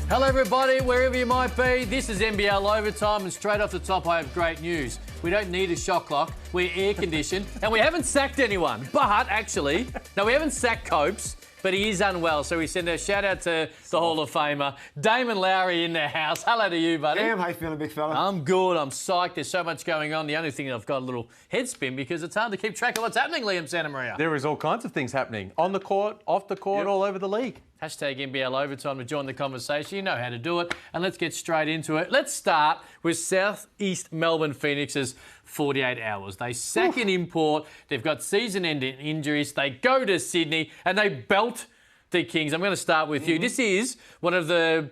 Hello everybody, wherever you might be. This is NBL Overtime, and straight off the top I have great news. We don't need a shot clock, we're air conditioned, and we haven't sacked anyone. But actually, no, we haven't sacked Copes, but he is unwell, so we send a shout out to the Hall of Famer. Damon Lowry in the house. Hello to you, buddy. Damn, how you feeling, big fella? I'm good, I'm psyched. There's so much going on. The only thing I've got a little head spin because it's hard to keep track of what's happening, Liam Santamaria. There is all kinds of things happening. On the court, off the court, all over the league. Hashtag NBL Overtime to join the conversation. You know how to do it. And let's get straight into it. Let's start with South East Melbourne Phoenix's 48 hours. They sack an import. They've got season-ending injuries. They go to Sydney and they belt the Kings. I'm going to start with you. This is one of the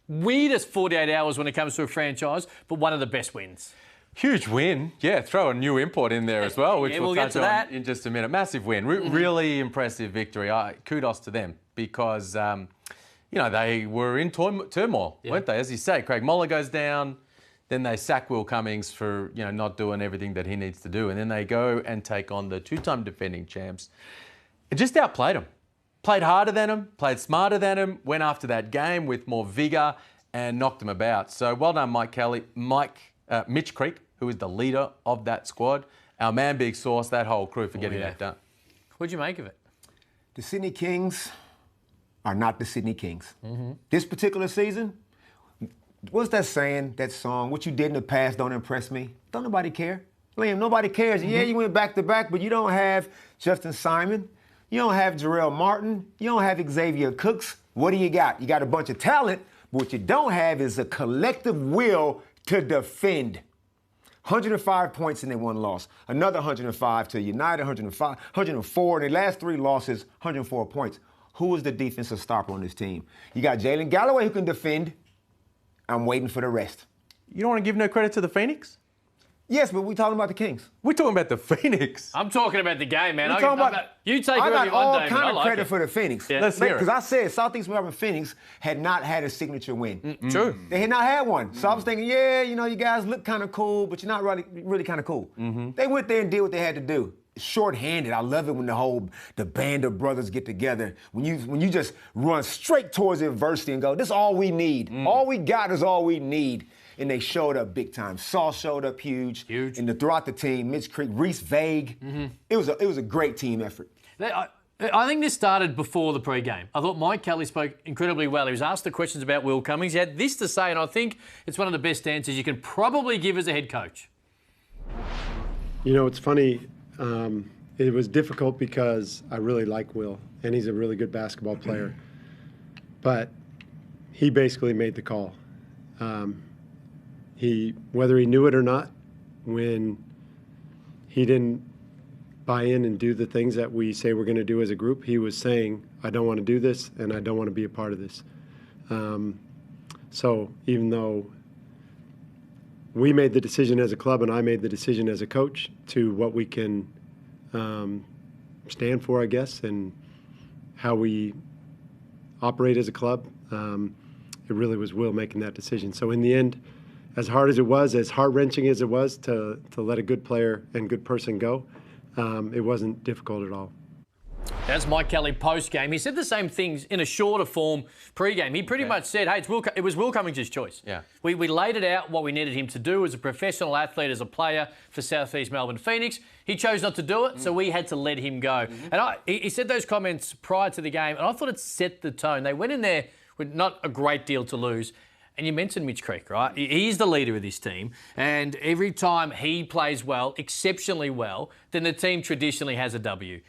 weirdest 48 hours when it comes to a franchise, but one of the best wins. Huge win. Yeah, throw a new import in there as well, which we'll touch get to on that in just a minute. Massive win. Really impressive victory. Kudos to them because, they were in turmoil, weren't they? As you say, Craig Moller goes down, then they sack Will Cummings for, not doing everything that he needs to do. And then they go and take on the two-time defending champs. It just outplayed them. Played harder than them, played smarter than them, went after that game with more vigour and knocked them about. So well done, Mitch Creek, who is the leader of that squad. Our man, Big Sauce, that whole crew for getting that done. What'd you make of it? The Sydney Kings are not the Sydney Kings. This particular season, what's that saying, that song, what you did in the past don't impress me? Don't nobody care. Liam, nobody cares. Yeah, you went back-to-back, but you don't have Justin Simon. You don't have Jarrell Martin. You don't have Xavier Cooks. What do you got? You got a bunch of talent, but what you don't have is a collective will to defend. 105 points in their one loss. Another 105 to United, 104. In their last three losses, 104 points. Who is the defensive stopper on this team? You got Jalen Galloway who can defend. I'm waiting for the rest. You don't want to give no credit to the Phoenix? Yes, but we're talking about the Kings. We're talking about the Phoenix. I'm talking about the game, man. You take I got all kind of credit for the Phoenix. Yeah. Let's hear it. Because I said Southeast Melbourne Phoenix had not had a signature win. True. They had not had one. So I was thinking, you guys look kind of cool, but you're not really kind of cool. They went there and did what they had to do. Short-handed. I love it when the band of brothers get together. When you just run straight towards adversity and go, this is all we need. All we got is all we need. And they showed up big time. Saul showed up huge. And throughout the team, Mitch Creek, Reese Vague. It was a great team effort. I think this started before the pre-game. I thought Mike Kelly spoke incredibly well. He was asked the questions about Will Cummings. He had this to say, and I think it's one of the best answers you can probably give as a head coach. It's funny. It was difficult because I really like Will, and he's a really good basketball player. But he basically made the call. Whether he knew it or not, when he didn't buy in and do the things that we say we're going to do as a group, he was saying, I don't want to do this, and I don't want to be a part of this. So even though we made the decision as a club and I made the decision as a coach to what we can stand for, I guess, and how we operate as a club, it really was Will making that decision. So in the end, as hard as it was, as heart-wrenching as it was to let a good player and good person go, it wasn't difficult at all. That's Mike Kelly post-game. He said the same things in a shorter form pre-game. He pretty much said, hey, it was Will Cummings' choice. Yeah. We laid it out what we needed him to do as a professional athlete, as a player for South East Melbourne Phoenix. He chose not to do it, so we had to let him go. And he said those comments prior to the game, and I thought it set the tone. They went in there with not a great deal to lose. And you mentioned Mitch Creek, right? He's the leader of this team. And every time he plays well, exceptionally well, then the team traditionally has a W.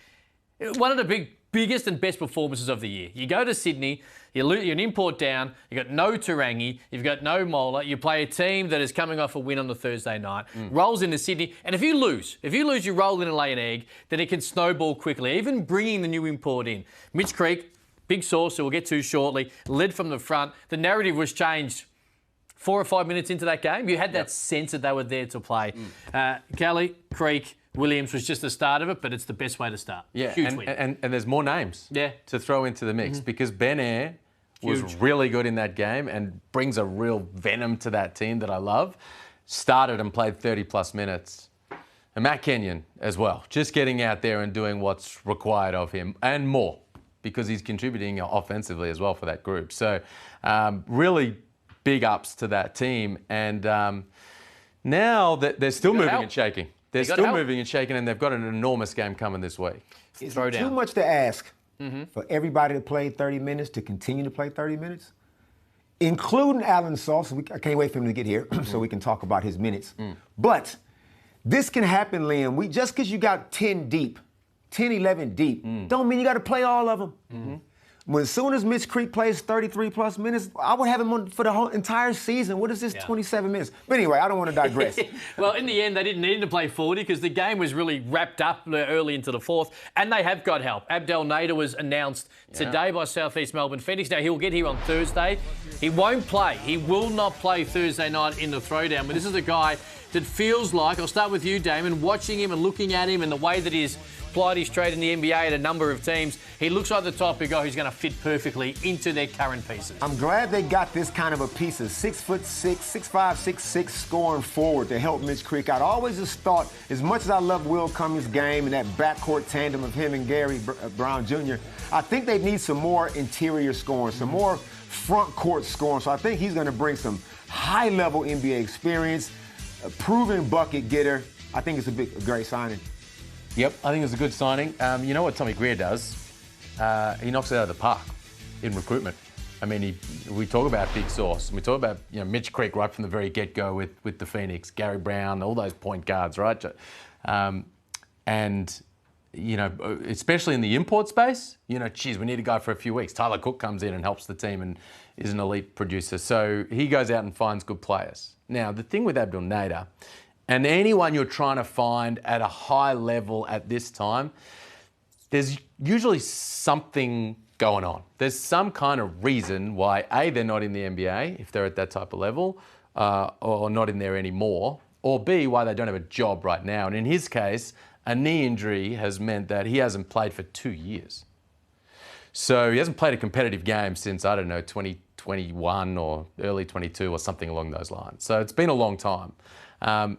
One of the biggest and best performances of the year. You go to Sydney, you're an import down, you've got no Tarangi, you've got no Mola, you play a team that is coming off a win on the Thursday night, rolls into Sydney, and if you lose, you roll in and lay an egg, then it can snowball quickly, even bringing the new import in. Mitch Creek, Big Sauce, who we'll get to shortly, led from the front. The narrative was changed 4 or 5 minutes into that game. You had that sense that they were there to play. Kelly, Creek, Williams was just the start of it, but it's the best way to start. Yeah, Huge win. And there's more names to throw into the mix because Ben Air was really good in that game and brings a real venom to that team that I love. Started and played 30-plus minutes. And Matt Kenyon as well, just getting out there and doing what's required of him and more. because he's contributing offensively as well for that group. So really big ups to that team. And now that they're still moving and shaking. They're still moving and shaking, and they've got an enormous game coming this week. Is it too much to ask for everybody to play 30 minutes to continue to play 30 minutes? Including Alan Sauce. I can't wait for him to get here so we can talk about his minutes. But this can happen, Liam. Just because you got 10 deep, 10, 11 deep, don't mean you got to play all of them. When as soon as Mitch Creek plays 33-plus minutes, I would have him on for the whole entire season. What is this, 27 minutes? But anyway, I don't want to digress. Well, in the end, they didn't need him to play 40 because the game was really wrapped up early into the fourth, and they have got help. Abdel Nader was announced today by South East Melbourne Phoenix. Now, he'll get here on Thursday. He won't play. He will not play Thursday night in the throwdown, but this is a guy that feels like, I'll start with you, Damon, watching him and looking at him and the way that he's applied his trade in the NBA at a number of teams, he looks like the type of guy who's going to fit perfectly into their current pieces. I'm glad they got this kind of a piece of 6'6", 6'5", 6'6", scoring forward to help Mitch Creek out. I always just thought, as much as I love Will Cummings' game and that backcourt tandem of him and Gary Brown Jr., I think they need some more interior scoring, some more front court scoring. So I think he's going to bring some high-level NBA experience, a proven bucket getter. I think it's a great signing. Yep, I think it's a good signing. You know what Tommy Greer does? He knocks it out of the park in recruitment. I mean, we talk about Big Sauce, and we talk about Mitch Creek right from the very get-go with the Phoenix, Gary Brown, all those point guards, right? And especially in the import space, geez, we need a guy for a few weeks. Tyler Cook comes in and helps the team and is an elite producer. So he goes out and finds good players. Now, the thing with Abdel Nader, and anyone you're trying to find at a high level at this time, there's usually something going on. There's some kind of reason why, A, they're not in the NBA, if they're at that type of level, or not in there anymore, or B, why they don't have a job right now. And in his case, a knee injury has meant that he hasn't played for 2 years. So he hasn't played a competitive game since, 2021 or early 22 or something along those lines. So it's been a long time.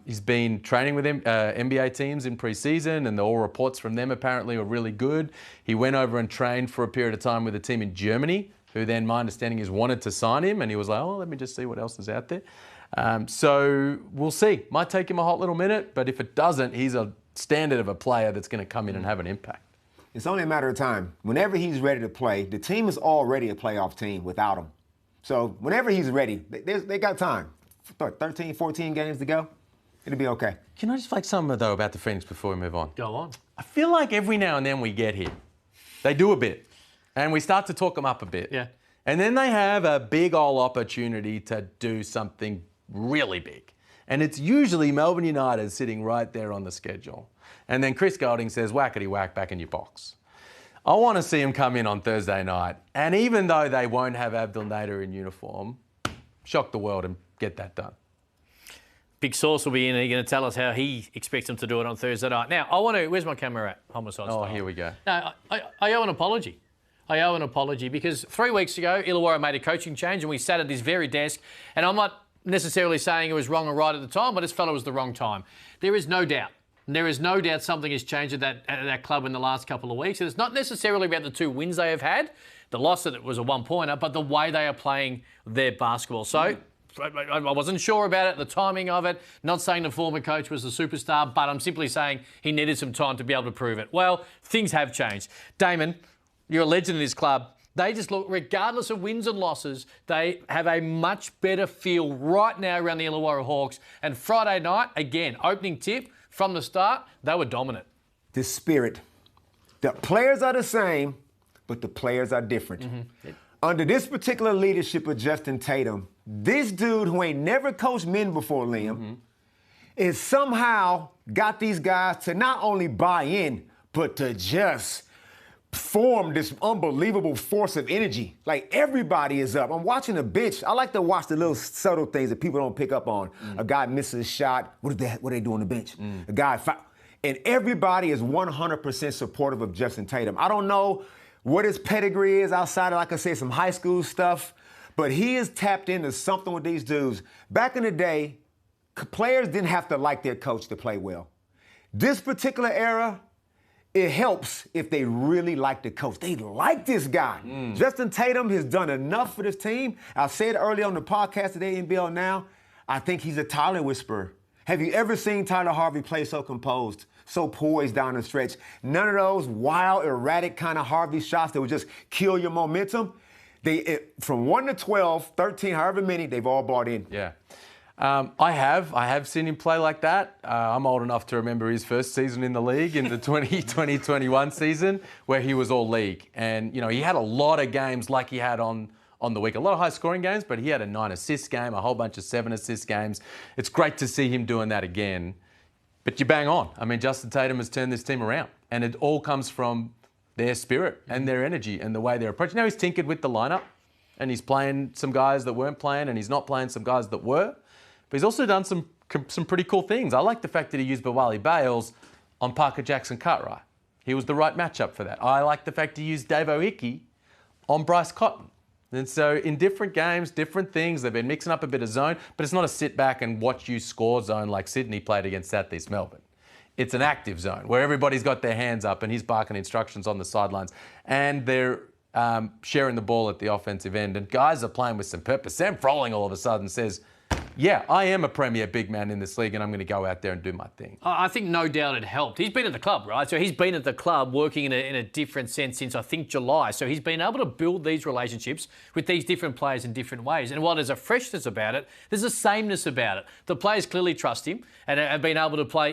He's been training with NBA teams in pre-season, and all reports from them apparently are really good. He went over and trained for a period of time with a team in Germany, who then, my understanding is, wanted to sign him, and he was like, let me just see what else is out there. So we'll see. Might take him a hot little minute, but if it doesn't, he's a standard of a player that's going to come in and have an impact. It's only a matter of time. Whenever he's ready to play, the team is already a playoff team without him. So whenever he's ready, they got time. 13, 14 games to go. It'll be okay. Can I just flag something, though, about the Phoenix before we move on? Go on. I feel like every now and then we get here. They do a bit. And we start to talk them up a bit. Yeah. And then they have a big old opportunity to do something really big. And it's usually Melbourne United sitting right there on the schedule. And then Chris Golding says, whackety whack, back in your box. I want to see him come in on Thursday night. And even though they won't have Abdel Nader in uniform, shock the world and get that done. Big Sauce will be in. He's going to tell us how he expects them to do it on Thursday night. Now, where's my camera at? Homicide style. Here we go. No, I owe an apology. I owe an apology because 3 weeks ago, Illawarra made a coaching change and we sat at this very desk, and I'm not necessarily saying it was wrong or right at the time, but I just felt it was the wrong time. There is no doubt. There is no doubt something has changed at that club in the last couple of weeks. And it's not necessarily about the 2 wins they have had. The loss that it was a one-pointer, but the way they are playing their basketball. So I wasn't sure about it, the timing of it. Not saying the former coach was the superstar, but I'm simply saying he needed some time to be able to prove it. Well, things have changed. Damon, you're a legend in this club. They just look, regardless of wins and losses, they have a much better feel right now around the Illawarra Hawks. And Friday night, again, opening tip, from the start, they were dominant. The spirit. The players are the same, but the players are different. Under this particular leadership of Justin Tatum, this dude who ain't never coached men before, Liam, is somehow got these guys to not only buy in, but to just form this unbelievable force of energy. Like, everybody is up. I'm watching the bench. I like to watch the little subtle things that people don't pick up on. A guy misses a shot. What do they do on the bench? A guy and everybody is 100% supportive of Justin Tatum. I don't know what his pedigree is outside of, like I said, some high school stuff, but he has tapped into something with these dudes. Back in the day, players didn't have to like their coach to play well. This particular era, it helps if they really like the coach. They like this guy. Justin Tatum has done enough for this team. I said earlier on the podcast today, NBL Now, I think he's a Tyler whisperer. Have you ever seen Tyler Harvey play so composed, so poised down the stretch? None of those wild, erratic kind of Harvey shots that would just kill your momentum. From 1 to 12, 13, however many, they've all bought in. Yeah. I have seen him play like that. I'm old enough to remember his first season in the league in the 2020-21 season where he was all league. And, he had a lot of games like he had on the week. A lot of high-scoring games, but he had a 9-assist game, a whole bunch of 7-assist games. It's great to see him doing that again. But you bang on. I mean, Justin Tatum has turned this team around. And it all comes from their spirit and their energy and the way they're approaching. Now he's tinkered with the lineup. And he's playing some guys that weren't playing, and he's not playing some guys that were. But he's also done some pretty cool things. I like the fact that he used Bawali Bales on Parker Jackson-Cartwright. He was the right matchup for that. I like the fact he used Dave O'Hickey on Bryce Cotton. And so in different games, different things, they've been mixing up a bit of zone, but it's not a sit back and watch you score zone like Sydney played against Southeast Melbourne. It's an active zone where everybody's got their hands up and he's barking instructions on the sidelines. And they're sharing the ball at the offensive end. And guys are playing with some purpose. Sam Froling all of a sudden says, yeah, I am a premier big man in this league and I'm going to go out there and do my thing. I think no doubt it helped. He's been at the club, right? So he's been at the club working in a different sense since, I think, July. So he's been able to build these relationships with these different players in different ways. And while there's a freshness about it, there's a sameness about it. The players clearly trust him and have been able to play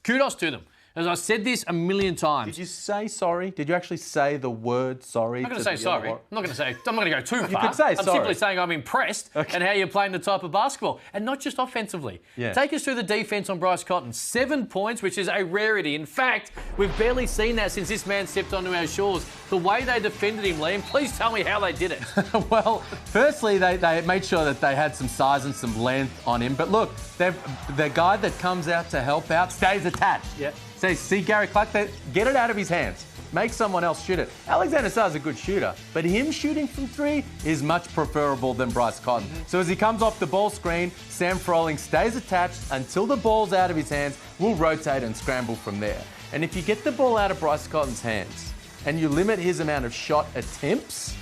kudos to them. As I said this a million times. Did you say sorry? Did you actually say the word sorry? I'm not going to say sorry. I'm not going to go too far. You could say sorry. I'm simply saying I'm impressed at how you're playing the type of basketball. And not just offensively. Yeah. Take us through the defence on Bryce Cotton. 7 points, which is a rarity. In fact, we've barely seen that since this man stepped onto our shores. The way they defended him, Liam, please tell me how they did it. Well, firstly, they made sure that they had some size and some length on him. But look, the guy that comes out to help out stays attached. Yeah. So see Gary Clark, get it out of his hands. Make someone else shoot it. Alexander Sarr's a good shooter, but him shooting from three is much preferable than Bryce Cotton. So as he comes off the ball screen, Sam Froling stays attached until the ball's out of his hands. We'll rotate and scramble from there. And if you get the ball out of Bryce Cotton's hands and you limit his amount of shot attempts,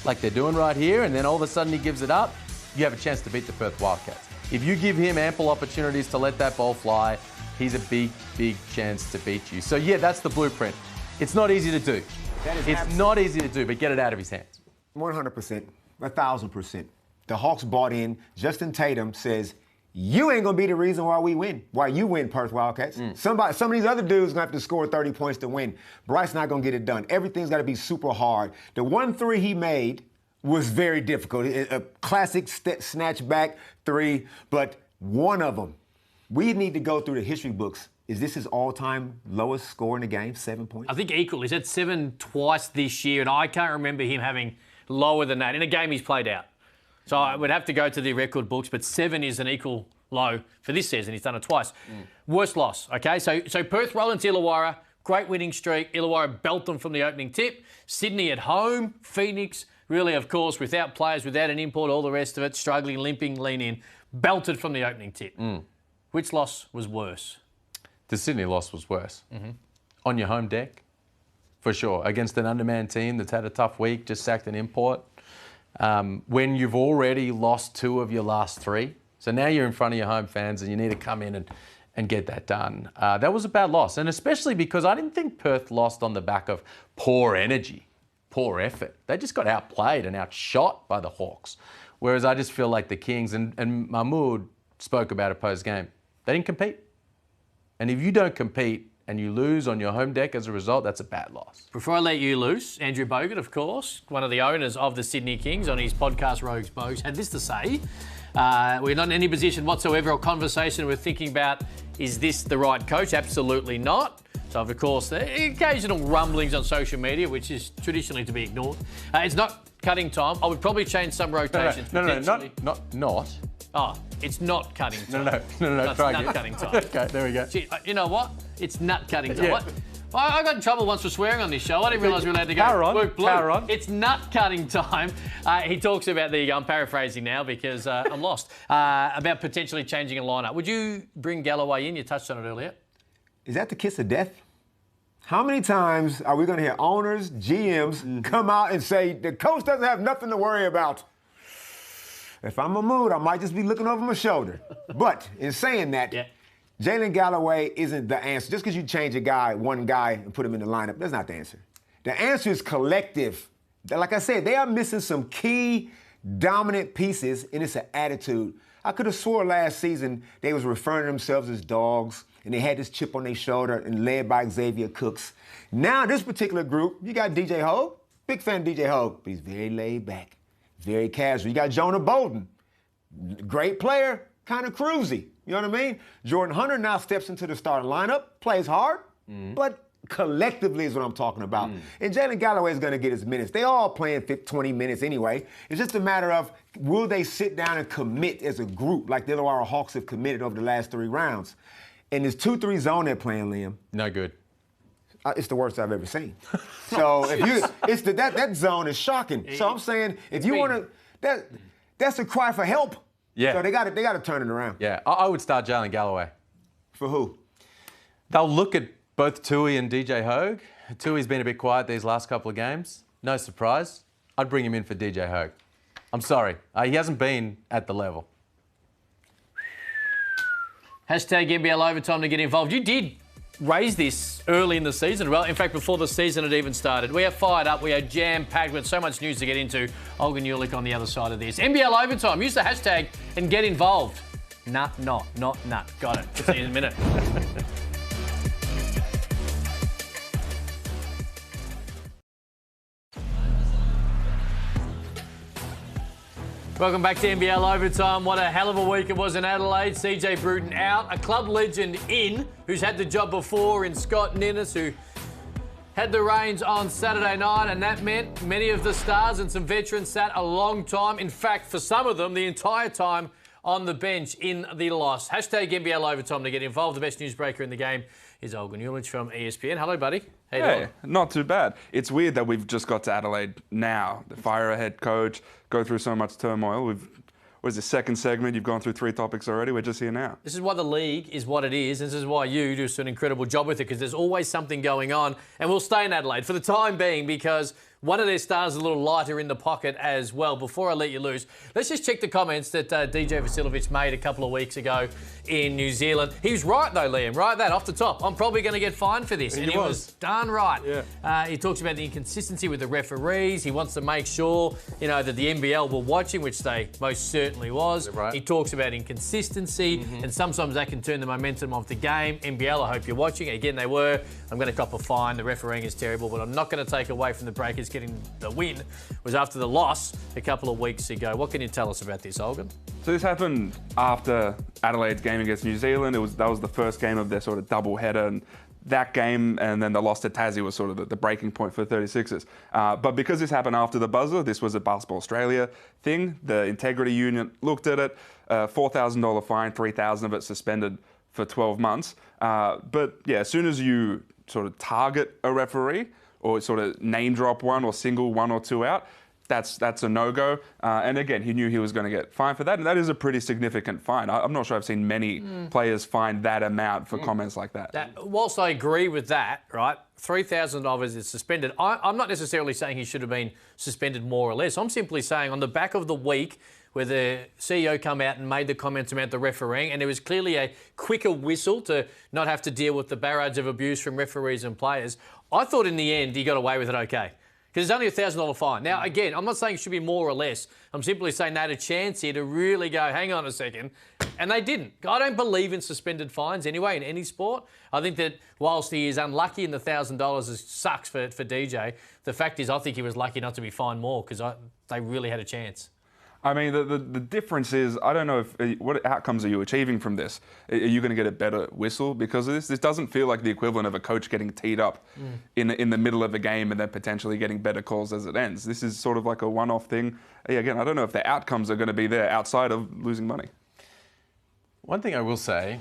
like they're doing right here, and then all of a sudden he gives it up, you have a chance to beat the Perth Wildcats. If you give him ample opportunities to let that ball fly, he's a big, big chance to beat you. So, yeah, that's the blueprint. It's not easy to do. It's not easy to do, but get it out of his hands. 100%, 1,000%. The Hawks bought in. Justin Tatum says, you ain't going to be the reason why we win, why you win, Perth Wildcats. Some of these other dudes going to have to score 30 points to win. Bryce not going to get it done. Everything's got to be super hard. The 1-3 he made was very difficult. A classic snatch back 3, but one of them. We need to go through the history books. Is this his all-time lowest score in the game, 7 points? I think equal. He's had 7 twice this year, and I can't remember him having lower than that in a game he's played out. So I would have to go to the record books, but 7 is an equal low for this season. He's done it twice. Worst loss, okay? So Perth roll into Illawarra, great winning streak. Illawarra belt them from the opening tip. Sydney at home, Phoenix, really, of course, without players, without an import, all the rest of it, struggling, limping, lean in, belted from the opening tip. Which loss was worse? The Sydney loss was worse. On your home deck, for sure. Against an undermanned team that's had a tough week, just sacked an import. When you've already lost 2 of your last 3. So now you're in front of your home fans and you need to come in and get that done. That was a bad loss. And especially because I didn't think Perth lost on the back of poor energy, poor effort. They just got outplayed and outshot by the Hawks. Whereas I just feel like the Kings, and Mahmood spoke about it post-game, they didn't compete. And if you don't compete and you lose on your home deck as a result, that's a bad loss. Before I let you loose, Andrew Bogut, of course, one of the owners of the Sydney Kings, on his podcast Rogues Bogues, had this to say. We're not in any position whatsoever or conversation we're thinking about, is this the right coach? Absolutely not. So, of course, the occasional rumblings on social media, which is traditionally to be ignored. It's not cutting time. I would probably change some rotations. No, not. Oh, it's not cutting time. No, It's nut cutting time. Okay, there we go. Gee, you know what? It's nut cutting time. Yeah. What? I got in trouble once for swearing on this show. I didn't realise we were allowed to go. Power on. It's nut cutting time. He talks about I'm paraphrasing now because I'm lost, about potentially changing a lineup. Would you bring Galloway in? You touched on it earlier. is that the kiss of death? How many times are we going to hear owners, GMs come out and say the coach doesn't have nothing to worry about? If I'm in a mood, I might just be looking over my shoulder. But in saying that, Jalen Galloway isn't the answer. Just because you change one guy, and put him in the lineup, that's not the answer. The answer is collective. Like I said, they are missing some key dominant pieces, and it's an attitude. I could have swore last season they was referring to themselves as dogs, and they had this chip on their shoulder and led by Xavier Cooks. Now, this particular group, you got DJ Hogue, big fan of DJ Hogue, but he's very laid back, very casual. You got Jonah Bolden, great player, kind of cruisy. You know what I mean? Jordan Hunter now steps into the starting lineup, plays hard, but collectively is what I'm talking about. And Jalen Galloway is going to get his minutes. They all playing 20 minutes anyway. It's just a matter of will they sit down and commit as a group like the Illawarra Hawks have committed over the last 3 rounds. And this 2-3 zone they're playing, Liam. No good. It's the worst I've ever seen. So that zone is shocking. So I'm saying if you want to, that's a cry for help. Yeah. So they got to turn it around. Yeah, I would start Jalen Galloway. For who? They'll look at both Tui and DJ Hogue. Tui's been a bit quiet these last couple of games. No surprise. I'd bring him in for DJ Hogue. I'm sorry. He hasn't been at the level. Hashtag NBL Overtime to get involved. You did raise this early in the season. Well, in fact, before the season had even started. We are fired up. We are jam-packed with so much news to get into. Olga Nulic on the other side of this. NBL Overtime. Use the hashtag and get involved. Not. Got it. See you in a minute. Welcome back to NBL Overtime. What a hell of a week it was in Adelaide. CJ Bruton out. A club legend in, who's had the job before in Scott Ninnis, who had the reins on Saturday night, and that meant many of the stars and some veterans sat a long time. In fact, for some of them, the entire time on the bench in the loss. Hashtag NBL Overtime to get involved. The best newsbreaker in the game is Olga Nulic from ESPN. Hello, buddy. How you doing? Not too bad. It's weird that we've just got to Adelaide now. Fire a head coach, go through so much turmoil. What is the second segment? You've gone through 3 topics already. We're just here now. This is why the league is what it is. This is why you do an incredible job with it, because there's always something going on. And we'll stay in Adelaide for the time being because one of their stars is a little lighter in the pocket as well. Before I let you loose, let's just check the comments that DJ Vasiljevic made a couple of weeks ago in New Zealand. He was right, though, Liam. Right, that off the top. I'm probably going to get fined for this. And he was darn right. Yeah. He talks about the inconsistency with the referees. He wants to make sure, that the NBL were watching, which they most certainly was. Right. He talks about inconsistency, and sometimes that can turn the momentum of the game. NBL, I hope you're watching. Again, they were. I'm going to cop a fine. The refereeing is terrible, but I'm not going to take away from the Breakers getting the win. It was after the loss a couple of weeks ago. What can you tell us about this, Olga? So this happened after Adelaide's game against New Zealand. That was the first game of their sort of double header, and that game and then the loss to Tassie was sort of the breaking point for the 36ers. But because this happened after the buzzer, this was a Basketball Australia thing. The Integrity Union looked at it, $4,000 fine, $3,000 of it suspended for 12 months. But yeah, as soon as you sort of target a referee or sort of name drop one or single one or two out, that's a no-go. And again, he knew he was going to get fined for that, and that is a pretty significant fine. I'm not sure I've seen many players fined that amount for comments like that. Whilst I agree with that, right, $3,000 is suspended. I'm not necessarily saying he should have been suspended more or less. I'm simply saying on the back of the week where the CEO come out and made the comments about the refereeing, and there was clearly a quicker whistle to not have to deal with the barrage of abuse from referees and players, I thought in the end he got away with it okay. Because it's only a $1,000 fine. Now, again, I'm not saying it should be more or less. I'm simply saying they had a chance here to really go, hang on a second, and they didn't. I don't believe in suspended fines anyway in any sport. I think that whilst he is unlucky and the $1,000 sucks for DJ, the fact is I think he was lucky not to be fined more because they really had a chance. I mean, the difference is, I don't know what outcomes are you achieving from this? Are you going to get a better whistle because of this? This doesn't feel like the equivalent of a coach getting teed up in the middle of a game and then potentially getting better calls as it ends. This is sort of like a one-off thing. Again, I don't know if the outcomes are going to be there outside of losing money. One thing I will say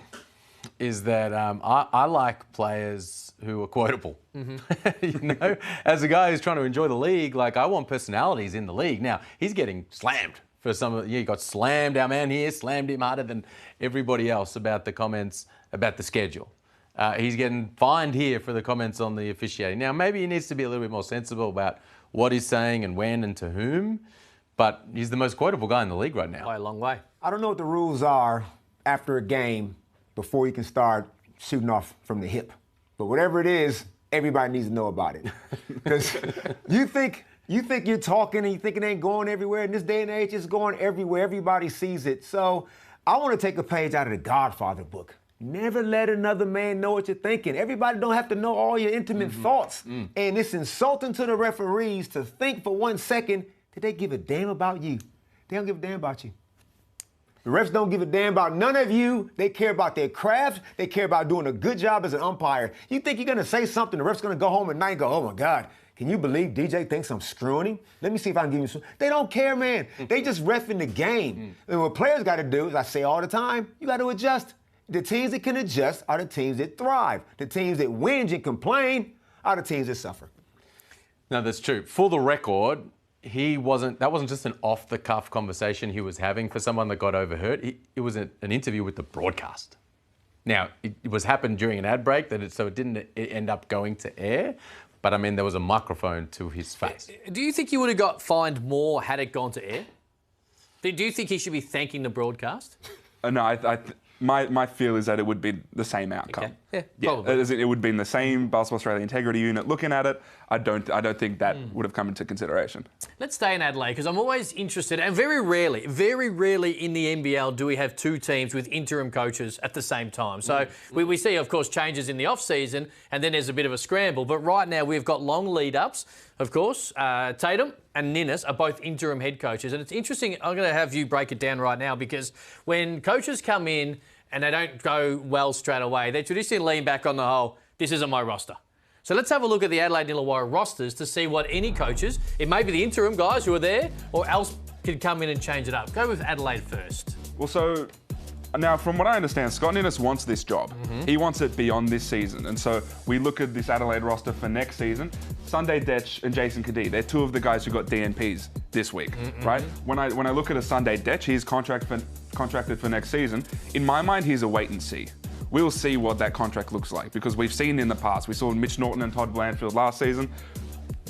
is that I like players who are quotable. As a guy who's trying to enjoy the league, I want personalities in the league. Now, he's getting slammed. For some of he got slammed, our man here, slammed him harder than everybody else about the comments about the schedule. He's getting fined here for the comments on the officiating. Now, maybe he needs to be a little bit more sensible about what he's saying and when and to whom, but he's the most quotable guy in the league right now. By a long way. I don't know what the rules are after a game before you can start shooting off from the hip. But whatever it is, everybody needs to know about it. Because you think you're talking and you think it ain't going everywhere. In this day and age, it's going everywhere. Everybody sees it. So I want to take a page out of the Godfather book. Never let another man know what you're thinking. Everybody don't have to know all your intimate thoughts. And it's insulting to the referees to think for 1 second that they give a damn about you. They don't give a damn about you. The refs don't give a damn about none of you. They care about their craft. They care about doing a good job as an umpire. You think you're going to say something, the ref's going to go home at night and go, oh, my God, can you believe DJ thinks I'm screwing him? Let me see if I can give you some. They don't care, man. They just reffing the game. And what players got to do, as I say all the time, you got to adjust. The teams that can adjust are the teams that thrive. The teams that whinge and complain are the teams that suffer. No, that's true. For the record, that wasn't just an off-the-cuff conversation he was having for someone that got overheard. It was an interview with the broadcast. Now, it was happened during an ad break, so it didn't end up going to air. But, I mean, there was a microphone to his face. Do you think he would have got fined more had it gone to air? Do you think he should be thanking the broadcast? No, my feel is that it would be the same outcome. Okay. Yeah, probably. It would be in the same Basketball Australia integrity unit looking at it. I don't think that would have come into consideration. Let's stay in Adelaide because I'm always interested, and very rarely in the NBL do we have two teams with interim coaches at the same time. So we see, of course, changes in the off-season, and then there's a bit of a scramble. But right now we've got long lead-ups, of course. Tatum and Ninnis are both interim head coaches. And it's interesting, I'm going to have you break it down right now because when coaches come in and they don't go well straight away, they traditionally lean back on the whole, this isn't my roster. So let's have a look at the Adelaide and Illawarra rosters to see what any coaches, it may be the interim guys who are there, or else can come in and change it up. Go with Adelaide first. Well, so now from what I understand, Scott Ninnis wants this job. He wants it beyond this season. And so we look at this Adelaide roster for next season. Sunday Detch and Jason Kadee, they're two of the guys who got DNPs this week, right? When I look at a Sunday Detch, he's contracted for next season. In my mind, he's a wait and see. We'll see what that contract looks like because we've seen in the past. We saw Mitch Norton and Todd Blanchfield last season.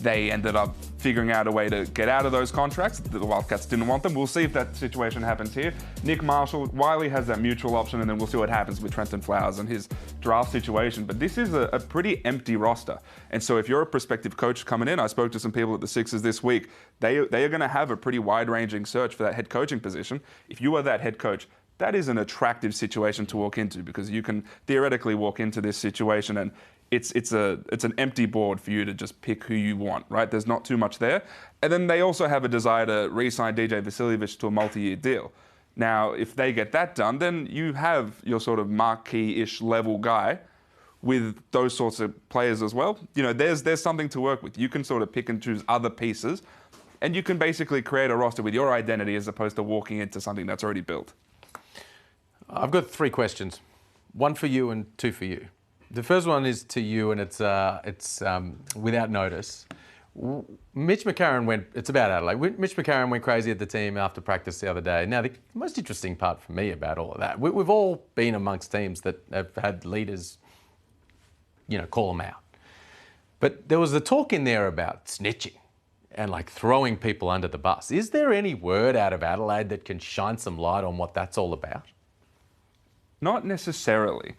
They ended up figuring out a way to get out of those contracts. The Wildcats didn't want them. We'll see if that situation happens here. Nick Marshall, Wiley has that mutual option, and then we'll see what happens with Trenton Flowers and his draft situation. But this is a pretty empty roster. And so if you're a prospective coach coming in, I spoke to some people at the Sixers this week, they are going to have a pretty wide-ranging search for that head coaching position. If you are that head coach, that is an attractive situation to walk into because you can theoretically walk into this situation and it's an empty board for you to just pick who you want, right? There's not too much there. And then they also have a desire to re-sign DJ Vasiljevic to a multi-year deal. Now, if they get that done, then you have your sort of marquee-ish level guy with those sorts of players as well. You know, there's something to work with. You can sort of pick and choose other pieces and you can basically create a roster with your identity as opposed to walking into something that's already built. I've got 3 questions, 1 for you and 2 for you. The first one is to you, and it's without notice. Mitch McCarron it's about Adelaide. Mitch McCarron went crazy at the team after practice the other day. Now, the most interesting part for me about all of that, we've all been amongst teams that have had leaders, call them out. But there was the talk in there about snitching and throwing people under the bus. Is there any word out of Adelaide that can shine some light on what that's all about? Not necessarily.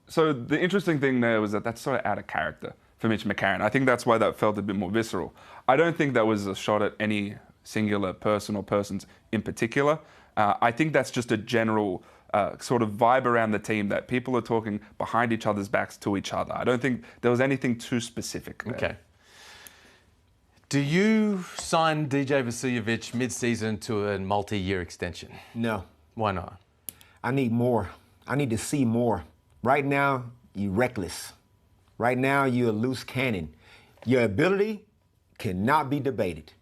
So the interesting thing there was that that's sort of out of character for Mitch McCarron. I think that's why that felt a bit more visceral. I don't think that was a shot at any singular person or persons in particular. I think that's just a general sort of vibe around the team that people are talking behind each other's backs to each other. I don't think there was anything too specific there. Okay. Do you sign DJ Vasiljevic mid-season to a multi-year extension? No. Why not? I need more. I need to see more. Right now, you're reckless. Right now, you're a loose cannon. Your ability cannot be debated.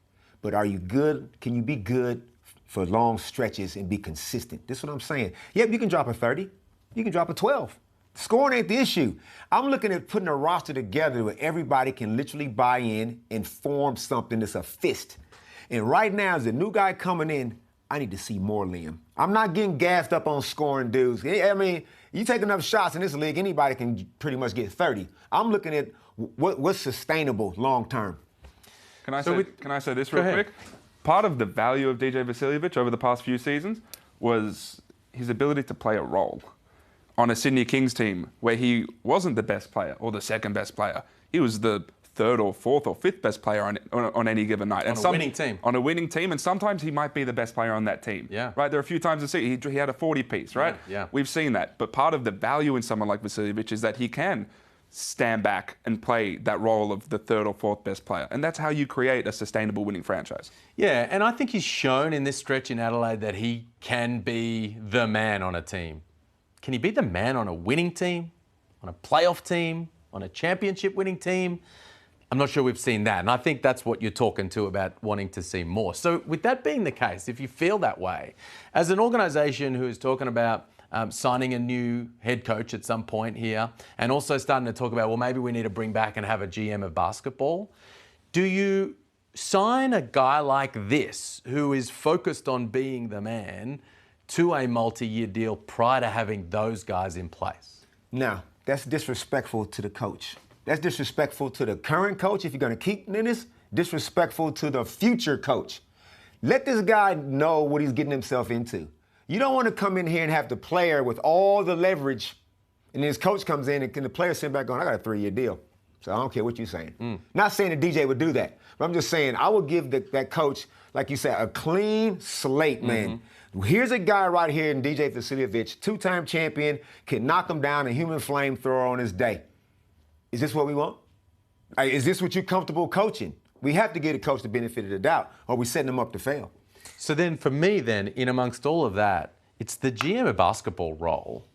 But are you good? Can you be good for long stretches and be consistent? This is what I'm saying. Yep, you can drop a 30. You can drop a 12. Scoring ain't the issue. I'm looking at putting a roster together where everybody can literally buy in and form something that's a fist. And right now, as a new guy coming in, I need to see more, Liam. I'm not getting gassed up on scoring dudes. I mean, You take enough shots in this league, anybody can pretty much get 30. I'm looking at what's sustainable long term. Can I say this real quick? Part of the value of DJ Vasiljevic over the past few seasons was his ability to play a role on a Sydney Kings team where he wasn't the best player or the second best player. He was the third or fourth or fifth best player on any given night. On a winning team. On a winning team, and sometimes he might be the best player on that team. Yeah. Right? There are a few times this season he had a 40-piece, right? Yeah. We've seen that. But part of the value in someone like Vasiljevic is that he can stand back and play that role of the third or fourth best player. And that's how you create a sustainable winning franchise. Yeah, and I think he's shown in this stretch in Adelaide that he can be the man on a team. Can he be the man on a winning team, on a playoff team, on a championship winning team? I'm not sure we've seen that. And I think that's what you're talking to about wanting to see more. So with that being the case, if you feel that way, as an organisation who is talking about signing a new head coach at some point here, and also starting to talk about, well, maybe we need to bring back and have a GM of basketball, do you sign a guy like this who is focused on being the man to a multi-year deal prior to having those guys in place? No, that's disrespectful to the coach. That's disrespectful to the current coach if you're going to keep in this. Disrespectful to the future coach. Let this guy know what he's getting himself into. You don't want to come in here and have the player with all the leverage, and then his coach comes in and the player sitting back going, I got a 3-year deal. So I don't care what you're saying. Not saying the DJ would do that, but I'm just saying I would give that coach, like you said, a clean slate, man. Here's a guy right here in DJ Vasiljevic, 2-time champion, can knock him down, a human flamethrower on his day. Is this what we want? Is this what you're comfortable coaching? We have to give the coach the benefit of the doubt, or we're setting him up to fail. So then for me then, in amongst all of that, it's the GM of basketball role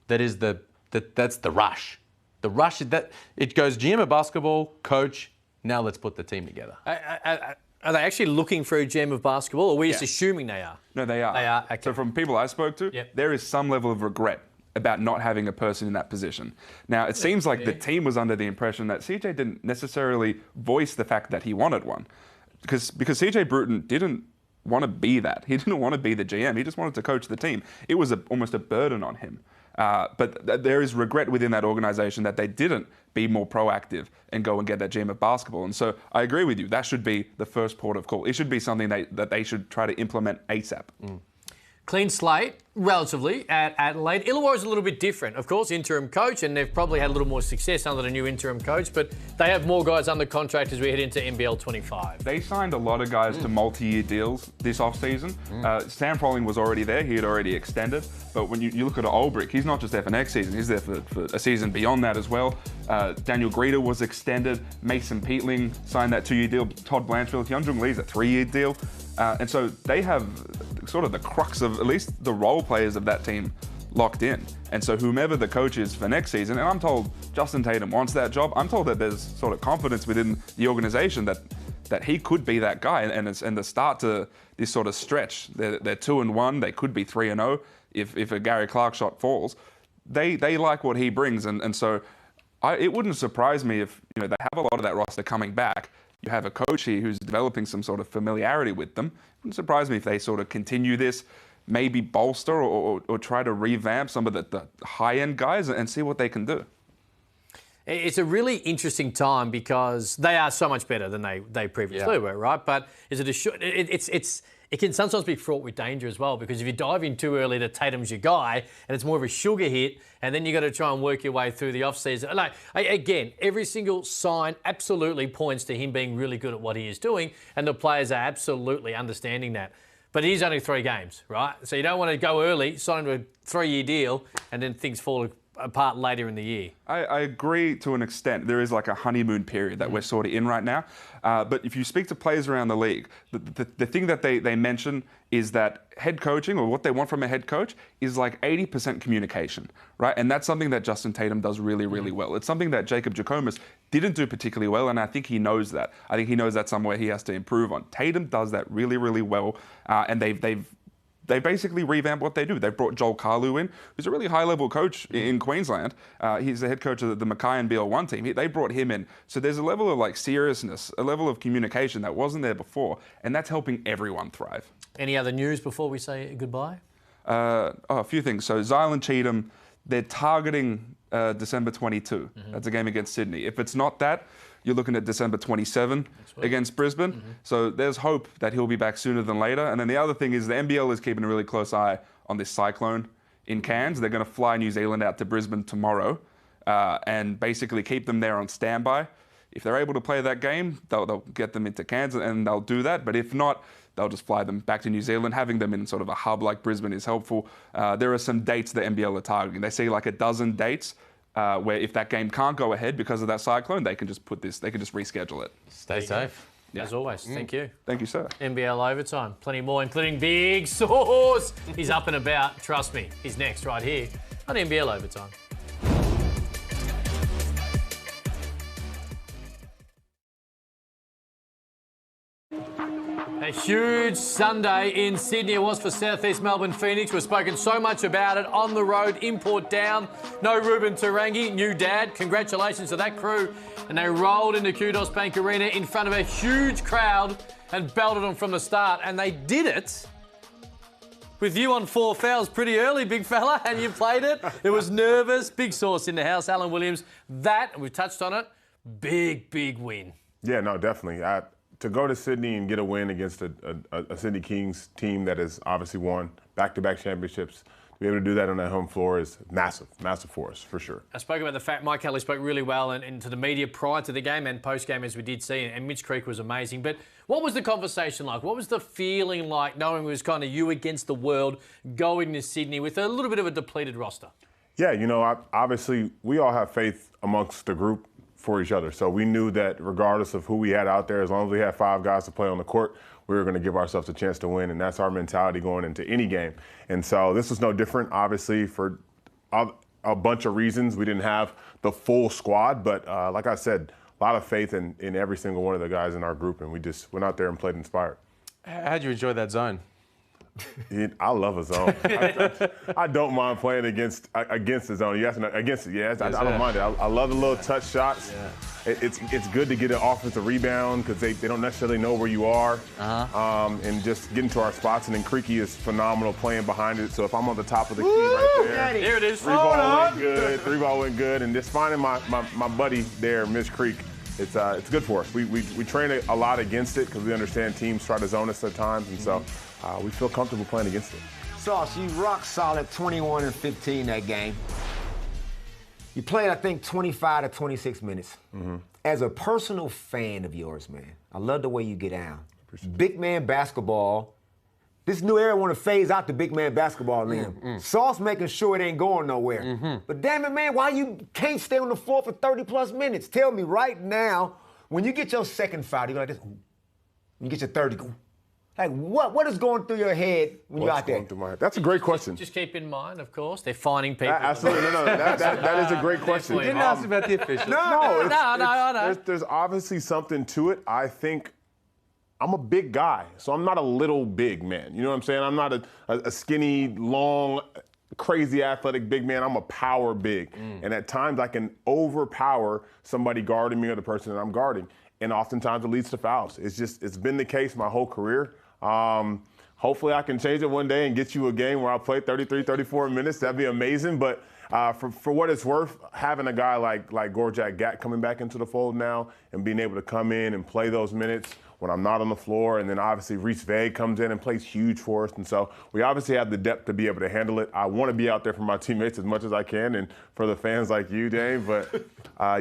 that is that's the rush. The rush is that it goes GM of basketball, coach, now let's put the team together. Are they actually looking for a GM of basketball, or are we just assuming they are? No, they are. They are. Okay. So from people I spoke to, there is some level of regret about not having a person in that position. Now, it seems like the team was under the impression that CJ didn't necessarily voice the fact that he wanted one. Because CJ Bruton didn't want to be that. He didn't want to be the GM. He just wanted to coach the team. It was almost a burden on him. But there is regret within that organization that they didn't be more proactive and go and get that GM of basketball. And so I agree with you. That should be the first port of call. It should be something that they should try to implement ASAP. Clean slate, relatively, at Adelaide. Illawarra is a little bit different. Of course, interim coach, and they've probably had a little more success under the new interim coach, but they have more guys under contract as we head into NBL 25. They signed a lot of guys to multi-year deals this offseason. Sam Froling was already there. He had already extended. But when you look at Olbrich, he's not just there for next season. He's there for a season beyond that as well. Daniel Greeter was extended. Mason Peatling signed that 2-year deal. Todd Blanchfield, Hyunjung Lee's a 3-year deal. And so they have sort of the crux of at least the role players of that team locked in. And so whomever the coach is for next season, and I'm told Justin Tatum wants that job, I'm told that there's sort of confidence within the organization that he could be that guy. And the start to this sort of stretch, they're 2-1, they could be 3-0 if a Gary Clark shot falls. They like what he brings. And so it wouldn't surprise me if they have a lot of that roster coming back. You have a coach here who's developing some sort of familiarity with them. It wouldn't surprise me if they sort of continue this, maybe bolster or try to revamp some of the high-end guys and see what they can do. It's a really interesting time because they are so much better than they previously were, right? But is it it can sometimes be fraught with danger as well, because if you dive in too early that Tatum's your guy and it's more of a sugar hit, and then you got to try and work your way through the off-season. Like, again, every single sign absolutely points to him being really good at what he is doing, and the players are absolutely understanding that. But it is only 3 games, right? So you don't want to go early, sign him to a 3-year deal, and then things fall apart later in the year. I agree to an extent. There is like a honeymoon period that we're sort of in right now. But if you speak to players around the league, the thing that they mention is that head coaching, or what they want from a head coach, is like 80% communication, right? And that's something that Justin Tatum does really, really well. It's something that Jacob Jackomas didn't do particularly well, and I think he knows that. I think he knows that's somewhere he has to improve on. Tatum does that really, really well, and they basically revamp what they do. They brought Joel Carlu in, who's a really high-level coach in Queensland. He's the head coach of the Mackay NBL 1 team. They brought him in. So there's a level of seriousness, a level of communication that wasn't there before, and that's helping everyone thrive. Any other news before we say goodbye? A few things. So Zylan Cheatham, they're targeting December 22. That's a game against Sydney. If it's not that, you're looking at December 27 against Brisbane. So there's hope that he'll be back sooner than later. And then the other thing is the NBL is keeping a really close eye on this cyclone in Cairns. They're going to fly New Zealand out to Brisbane tomorrow and basically keep them there on standby. If they're able to play that game, they'll get them into Cairns and they'll do that. But if not, they'll just fly them back to New Zealand. Having them in sort of a hub like Brisbane is helpful. There are some dates the NBL are targeting. They see like a dozen dates where if that game can't go ahead because of that cyclone, they can just reschedule it. Stay safe. Yeah. As always, thank you. Thank you, sir. NBL Overtime. Plenty more, including Big Sauce. He's up and about. Trust me. He's next right here on NBL Overtime. A huge Sunday in Sydney it was for Southeast Melbourne Phoenix. We've spoken so much about it on the road, import down. No Ruben Tarangi, new dad. Congratulations to that crew. And they rolled into Kudos Bank Arena in front of a huge crowd and belted them from the start. And they did it with you on 4 fouls pretty early, big fella, and you played it. It was nervous. Big Sauce in the house. Alan Williams. That, we've touched on it, big win. Yeah, no, definitely. To go to Sydney and get a win against a Sydney Kings team that has obviously won back-to-back championships, to be able to do that on their home floor is massive for us, for sure. I spoke about the fact Mike Kelly spoke really well and to the media prior to the game and post-game, as we did see, and Mitch Creek was amazing. But what was the conversation like? What was the feeling like knowing it was kind of you against the world going to Sydney with a little bit of a depleted roster? Yeah, you know, obviously we all have faith amongst the group for each other. So we knew that regardless of who we had out there, as long as we had 5 guys to play on the court, we were going to give ourselves a chance to win. And that's our mentality going into any game. And so this was no different, obviously, for a bunch of reasons. We didn't have the full squad, but like I said, a lot of faith in every single one of the guys in our group. And we just went out there and played inspired. How'd you enjoy that zone? I love a zone. I don't mind playing against the zone. Yes, against it. Yes, I don't mind it. I love the little touch shots. Yeah. It's good to get an offensive rebound because they don't necessarily know where you are. And just getting to our spots. And then Creaky is phenomenal playing behind it. So if I'm on the top of the key right there, there it is. Three ball went good. And just finding my buddy there, Mitch Creek. It's good for us. We train a lot against it because we understand teams try to zone us at times, and so we feel comfortable playing against it. Sauce, you rock solid 21 and 15 that game. You played, I think, 25 to 26 minutes. As a personal fan of yours, man, I love the way you get down. Big man basketball. This new era want to phase out the big man basketball, Liam. Sauce making sure it ain't going nowhere. But damn it, man, why you can't stay on the floor for 30-plus minutes? Tell me right now, when you get your second foul, you go like this. When you get your third, you go. Like, what is going through your head when you're out there? Going through my head? That's a great question. Just keep in mind, of course, they're finding people. Absolutely, no. That is a great question. You didn't ask about the officials. No, I know. There's obviously something to it. I think I'm a big guy, so I'm not a little big man. You know what I'm saying? I'm not a skinny, long, crazy athletic big man. I'm a power big. And at times I can overpower somebody guarding me or the person that I'm guarding. And oftentimes it leads to fouls. It's been the case my whole career. Hopefully I can change it one day and get you a game where I play 33, 34 minutes. That'd be amazing. But for what it's worth, having a guy like Gorjak Gat coming back into the fold now and being able to come in and play those minutes when I'm not on the floor, and then obviously Reese Vague comes in and plays huge for us. And so we obviously have the depth to be able to handle it. I want to be out there for my teammates as much as I can and for the fans like you, Dave. But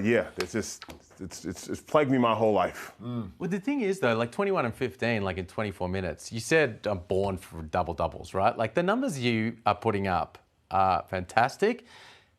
yeah, it's plagued me my whole life. Well, the thing is, though, like 21 and 15, like in 24 minutes, you said I'm born for double-doubles, right? Like the numbers you are putting up are fantastic.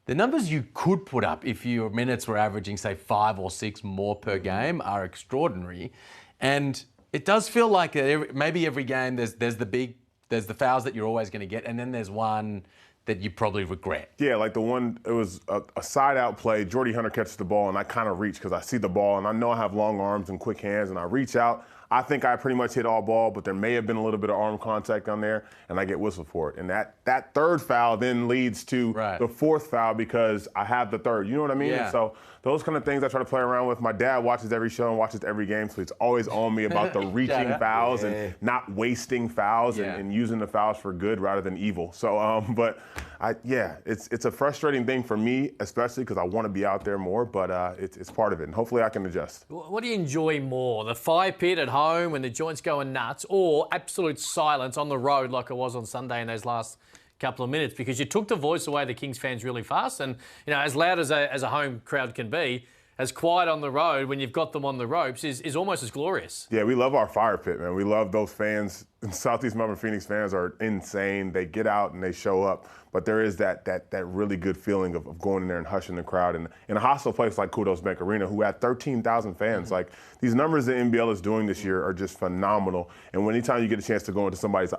The numbers you could put up if your minutes were averaging, say, 5 or 6 more per game are extraordinary. And it does feel like maybe every game there's the fouls that you're always going to get, and then there's one that you probably regret. Yeah, like the one, it was a side-out play. Jordy Hunter catches the ball, and I kind of reach because I see the ball, and I know I have long arms and quick hands, and I reach out. I think I pretty much hit all ball, but there may have been a little bit of arm contact on there, and I get whistled for it. And that third foul then leads to the fourth foul because I have the third. You know what I mean? Yeah. And so those kind of things I try to play around with. My dad watches every show and watches every game, so he's always on me about the reaching fouls and not wasting fouls and using the fouls for good rather than evil. So, but It's a frustrating thing for me, especially because I want to be out there more, but it's part of it, and hopefully I can adjust. What do you enjoy more, the fire pit at home when the joint's going nuts, or absolute silence on the road like it was on Sunday in those last couple of minutes? Because you took the voice away the Kings fans really fast, and as loud as a home crowd can be, as quiet on the road when you've got them on the ropes is almost as glorious. Yeah, we love our fire pit, man. We love those fans. Southeast Melbourne Phoenix fans are insane. They get out and they show up. But there is that really good feeling of going in there and hushing the crowd. And in a hostile place like Kudos Bank Arena, who had 13,000 fans, like these numbers the NBL is doing this year are just phenomenal. And anytime you get a chance to go into somebody's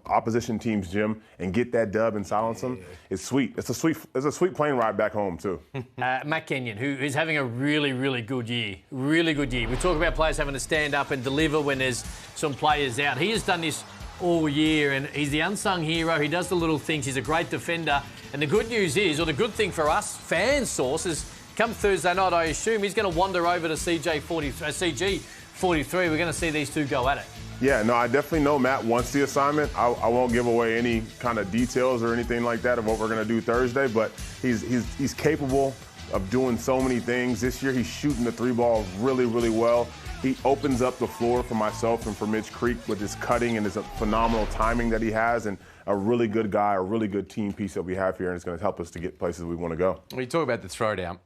opposition team's gym and get that dub and silence them, it's sweet. It's a sweet plane ride back home too. Matt Kenyon, who is having a really, really good year. Really good year. We talk about players having to stand up and deliver when there's some players out. He has done this all year, and he's the unsung hero. He does the little things. He's a great defender. And the good news is, or the good thing for us, fan sources, come Thursday night, I assume he's going to wander over to CG 43. We're going to see these two go at it. Yeah, no, I definitely know Matt wants the assignment. I won't give away any kind of details or anything like that of what we're going to do Thursday, but he's capable of doing so many things. This year he's shooting the three ball really, really well. He opens up the floor for myself and for Mitch Creek with his cutting and his phenomenal timing that he has, and a really good guy, a really good team piece that we have here, and it's going to help us to get places we want to go. When you talk about the throwdown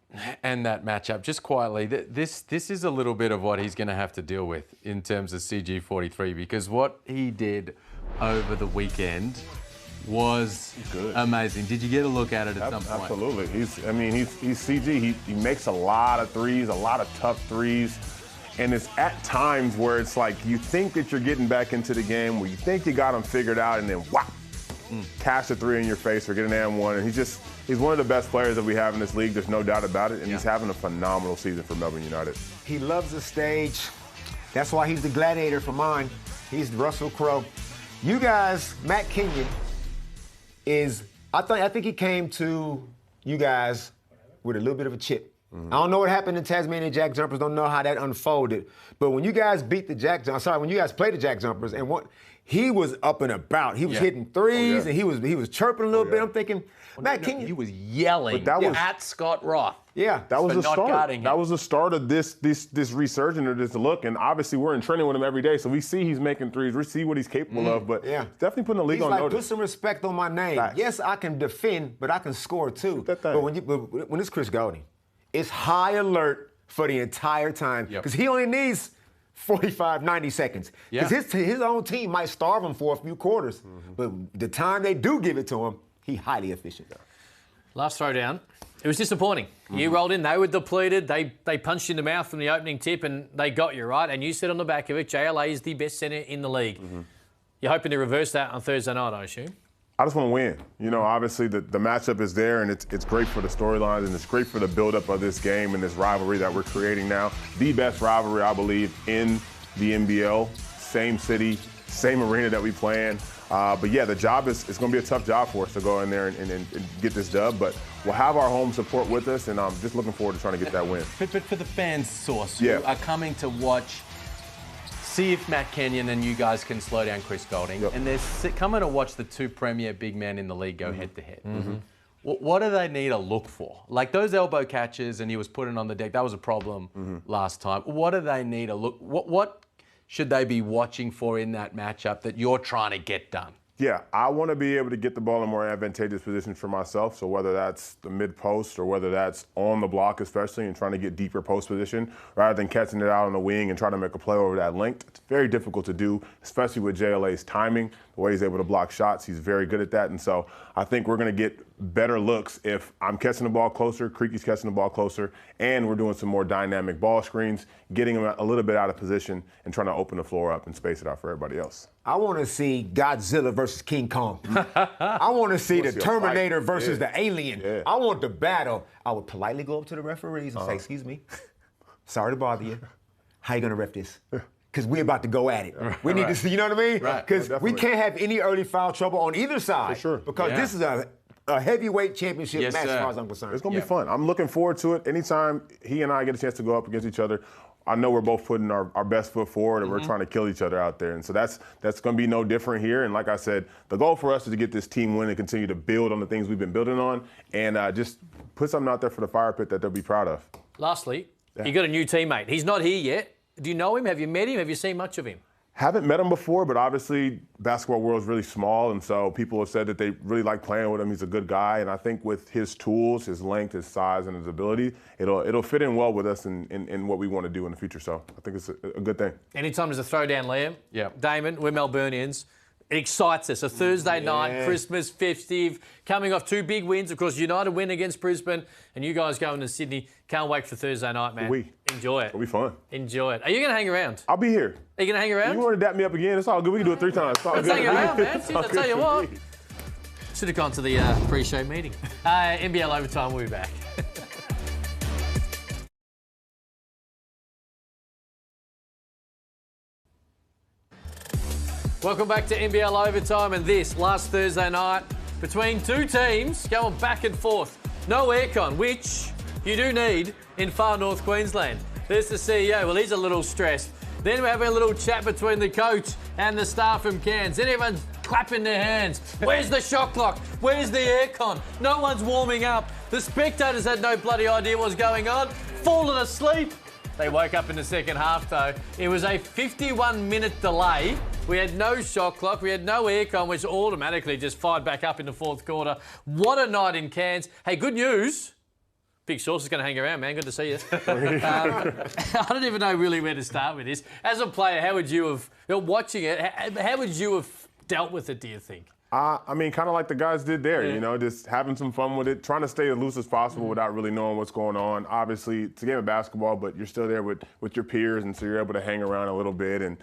and that matchup, just quietly, this is a little bit of what he's going to have to deal with in terms of CG43, because what he did over the weekend was amazing. Did you get a look at it at some point? Absolutely. He's CG. He makes a lot of threes, a lot of tough threes. And it's at times where it's like you think that you're getting back into the game, where you think you got him figured out, and then whop, cash a three in your face or get an and one. And he's one of the best players that we have in this league. There's no doubt about it. And he's having a phenomenal season for Melbourne United. He loves the stage. That's why he's the gladiator for mine. He's Russell Crowe. You guys, Matt Kenyon I think he came to you guys with a little bit of a chip. I don't know what happened in Tasmania Jack Jumpers. Don't know how that unfolded. But when you guys beat the when you guys played the Jack Jumpers, and he was up and about. He was hitting threes, and he was chirping a little bit. I'm thinking, Matt Kenyon. He was yelling at Scott Roth. Yeah, that was the start. Guarding him. That was the start of this resurgence or this look. And obviously, we're in training with him every day, so we see he's making threes. We see what he's capable of. But definitely putting the league on notice. Put some respect on my name. Facts. Yes, I can defend, but I can score too. But when it's Chris Golding, it's high alert for the entire time because he only needs 45, 90 seconds. Because his own team might starve him for a few quarters. But the time they do give it to him, he's highly efficient. Last throwdown, it was disappointing. You rolled in, they were depleted, they punched you in the mouth from the opening tip and they got you, right? And you said on the back of it, JLA is the best centre in the league. You're hoping to reverse that on Thursday night, I assume? I just want to win. Obviously the matchup is there, and it's great for the storylines, and it's great for the buildup of this game and this rivalry that we're creating now. The best rivalry, I believe, in the NBL. Same city, same arena that we play in. But yeah, the job is going to be a tough job for us to go in there and get this dub. But we'll have our home support with us, and I'm just looking forward to trying to get that win. But for the fans, Source, who are coming to watch, see if Matt Kenyon and you guys can slow down Chris Golding. And they're coming to watch the two premier big men in the league go head-to-head. What do they need to look for? Like those elbow catches, and he was putting on the deck, that was a problem last time. What do they need to look? What should they be watching for in that matchup that you're trying to get done? Yeah, I want to be able to get the ball in more advantageous positions for myself. So whether that's the mid-post or whether that's on the block especially and trying to get deeper post position rather than catching it out on the wing and trying to make a play over that length. It's very difficult to do, especially with JLA's timing, the way he's able to block shots. He's very good at that. And so I think we're going to get better looks if I'm catching the ball closer, Creaky's catching the ball closer, and we're doing some more dynamic ball screens, getting him a little bit out of position and trying to open the floor up and space it out for everybody else. I want to see Godzilla versus King Kong. I want to see the Terminator versus the Alien. I want the battle. I would politely go up to the referees and say, excuse me, sorry to bother you. How you going to ref this? Because we're about to go at it. We need to see, you know what I mean? Because we can't have any early foul trouble on either side. For sure. Because this is a a heavyweight championship Yes, match sir. as far as I'm concerned. It's going to be fun. I'm looking forward to it. Anytime he and I get a chance to go up against each other, I know we're both putting our best foot forward and we're trying to kill each other out there. And so that's going to be no different here. And like I said, the goal for us is to get this team win and continue to build on the things we've been building on and just put something out there for the fire pit that they'll be proud of. Lastly, you got a new teammate. He's not here yet. Do you know him? Have you met him? Have you seen much of him? Haven't met him before, but obviously basketball world is really small, and so people have said that they really like playing with him. He's a good guy, and I think with his tools, his length, his size, and his ability, it'll fit in well with us in what we want to do in the future. So I think it's a good thing. Anytime there's a throwdown, Liam. Yeah. Damon, we're Melburnians. It excites us. A Thursday night, Christmas, festive, coming off 2 big wins. Of course, United win against Brisbane, and you guys going to Sydney. Can't wait for Thursday night, man. Enjoy it. It'll be fun. Enjoy it. Are you going to hang around? I'll be here. Are you going to hang around? You want to dap me up again? It's all good. We can do it 3 times. It's all Let's good. hang around, man. It's all I'll tell you good what. for me. Should have gone to the pre-show meeting. NBL Overtime, we'll be back. Welcome back to NBL Overtime, and this last Thursday night between 2 teams going back and forth. No aircon, which you do need in far north Queensland. There's the CEO. Well, he's a little stressed. Then we're having a little chat between the coach and the staff from Cairns. Then everyone's clapping their hands. Where's the shot clock? Where's the aircon? No one's warming up. The spectators had no bloody idea what was going on. Fallen asleep. They woke up in the second half, though. It was a 51-minute delay. We had no shot clock. We had no aircon, which automatically just fired back up in the fourth quarter. What a night in Cairns. Hey, good news. Big Sauce is going to hang around, man. Good to see you. I don't even know really where to start with this. As a player, how would you have, watching it, how would you have dealt with it, do you think? I mean, kind of like the guys did there, you know, just having some fun with it, trying to stay as loose as possible without really knowing what's going on. Obviously, it's a game of basketball, but you're still there with your peers, and so you're able to hang around a little bit and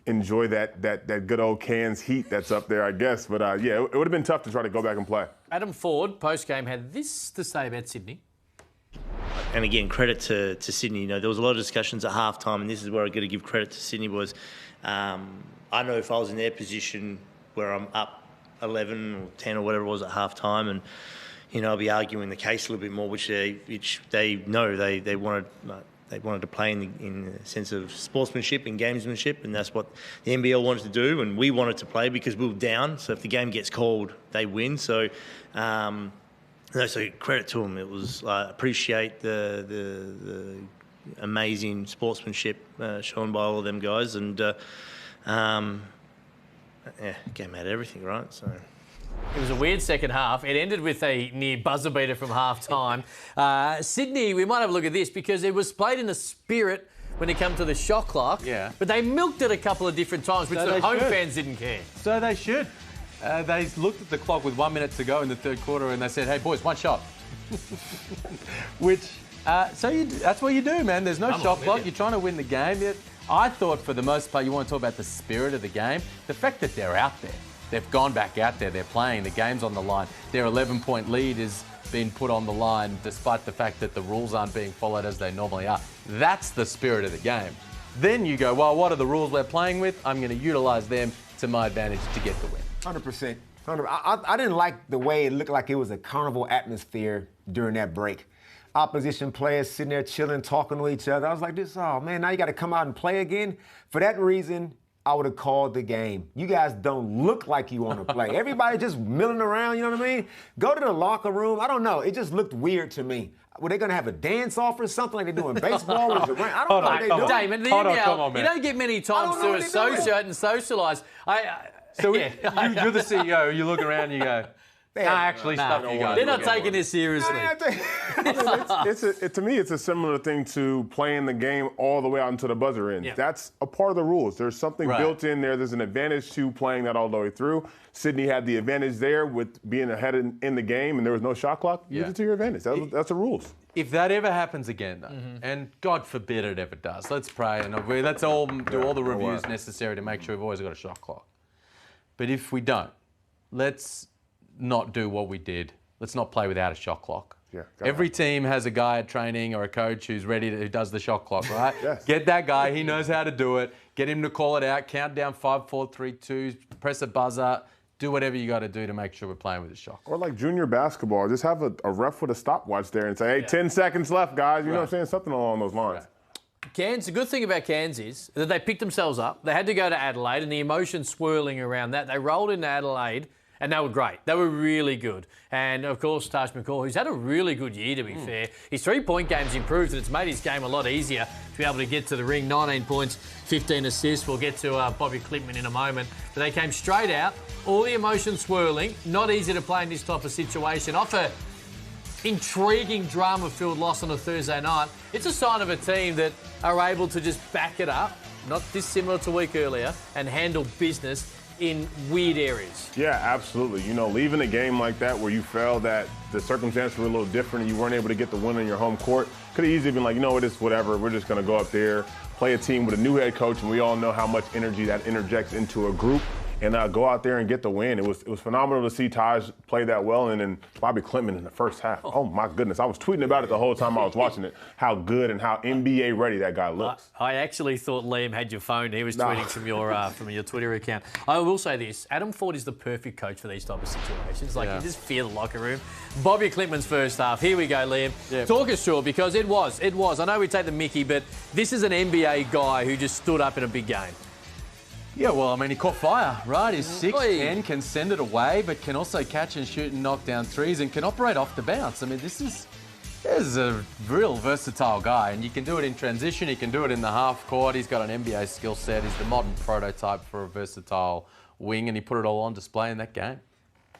enjoy that good old Cairns heat that's up there, I guess. But, yeah, it would have been tough to try to go back and play. Adam Ford, post-game, had this to say about Sydney. And again, credit to Sydney. You know, there was a lot of discussions at halftime, and this is where I got to give credit to Sydney. Was I know if I was in their position where I'm up 11 or 10 or whatever it was at halftime, and you know, I'll be arguing the case a little bit more, which they know they wanted to play in the sense of sportsmanship and gamesmanship, and that's what the NBL wanted to do, and we wanted to play because we were down. So if the game gets called, they win. So. No, so credit to them. It was appreciate the amazing sportsmanship shown by all of them guys, and game out everything, right? So it was a weird second half. It ended with a near buzzer beater from half time. Sydney, we might have a look at this because it was played in the spirit when it came to the shot clock. Yeah. But they milked it a couple of different times, which the home fans didn't care. So they should. They looked at the clock with 1 minute to go in the third quarter and they said, hey, boys, one shot. Which, that's what you do, man. There's no shot clock. You're trying to win the game. I thought for the most part, you want to talk about the spirit of the game. The fact that they're out there. They've gone back out there. They're playing. The game's on the line. Their 11-point lead is being put on the line despite the fact that the rules aren't being followed as they normally are. That's the spirit of the game. Then you go, well, what are the rules we're playing with? I'm going to utilise them to my advantage to get the win. 100%. I didn't like the way it looked like it was a carnival atmosphere during that break. Opposition players sitting there chilling, talking to each other. I was like, oh man, now you got to come out and play again? For that reason, I would have called the game. You guys don't look like you want to play. Everybody just milling around, you know what I mean? Go to the locker room. I don't know. It just looked weird to me. Were they going to have a dance-off or something like they do in baseball? I don't know what they do. Damon, the NBL, you don't get many times to associate and socialise. So you're the CEO, you look around and you go, stuff you guys. They're not taking this seriously. To me, it's a similar thing to playing the game all the way out until the buzzer ends. Yeah. That's a part of the rules. There's something built in there. There's an advantage to playing that all the way through. Sydney had the advantage there with being ahead in the game, and there was no shot clock. Use it to your advantage. That's the rules. If that ever happens again, though, and God forbid it ever does, let's pray and let's all do all the reviews necessary to make sure we've always got a shot clock. But if we don't, let's not do what we did. Let's not play without a shot clock. Yeah, Every team has a guy at training or a coach who's who does the shot clock, right? Yes. Get that guy. He knows how to do it. Get him to call it out. Count down 5, 4, 3, 2. Press a buzzer. do whatever you got to do to make sure we're playing with a shock. Or like junior basketball, just have a ref with a stopwatch there and say, hey, 10 seconds left, guys. You know what I'm saying? Something along those lines. Cairns, the good thing about Cairns is that they picked themselves up. They had to go to Adelaide, and the emotion swirling around that. They rolled into Adelaide, and they were great. They were really good. And, of course, Taj McCall, who's had a really good year, to be fair. His three-point game's improved, and it's made his game a lot easier to be able to get to the ring. 19 points, 15 assists. We'll get to Bobby Clipman in a moment. But they came straight out, all the emotion swirling. Not easy to play in this type of situation. Off a intriguing drama-filled loss on a Thursday night. It's a sign of a team that are able to just back it up, not dissimilar to a week earlier, and handle business in weird areas. Yeah, absolutely. You know, leaving a game like that where you felt that the circumstances were a little different and you weren't able to get the win on your home court, could have easily been like, you know what, it's whatever. We're just going to go up there, play a team with a new head coach, and we all know how much energy that interjects into a group. And go out there and get the win. It was phenomenal to see Taj play that well, and then Bobby Clipman in the first half. Oh my goodness, I was tweeting about it the whole time I was watching it. How good and how NBA ready that guy looks. I actually thought Liam had your phone. He was tweeting from your Twitter account. I will say this: Adam Ford is the perfect coach for these type of situations. Like you just feel the locker room. Bobby Clipman's first half. Here we go, Liam. Yeah. Talk us through it because it was. I know we take the mickey, but this is an NBA guy who just stood up in a big game. Yeah, well, I mean, he caught fire, right? He's 6'10", can send it away, but can also catch and shoot and knock down threes and can operate off the bounce. I mean, this is a real versatile guy, and you can do it in transition, he can do it in the half court. He's got an NBA skill set. He's the modern prototype for a versatile wing, and he put it all on display in that game.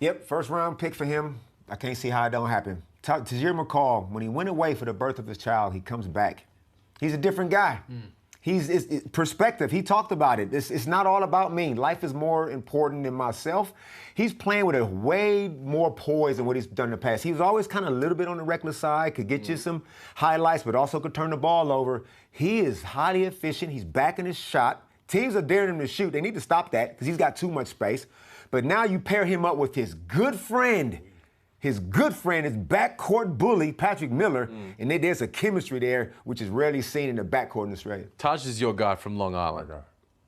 Yep, first round pick for him. I can't see how it don't happen. Tajir McCall, when he went away for the birth of his child, he comes back. He's a different guy. It's perspective. He talked about it. It's not all about me. Life is more important than myself. He's playing with a way more poise than what he's done in the past. He was always kind of a little bit on the reckless side, could get you some highlights, but also could turn the ball over. He is highly efficient. He's backing his shot. Teams are daring him to shoot. They need to stop that because he's got too much space. But now you pair him up with his good friend, his backcourt bully, Patrick Miller, and there's a chemistry there which is rarely seen in the backcourt in Australia. Taj is your guy from Long Island.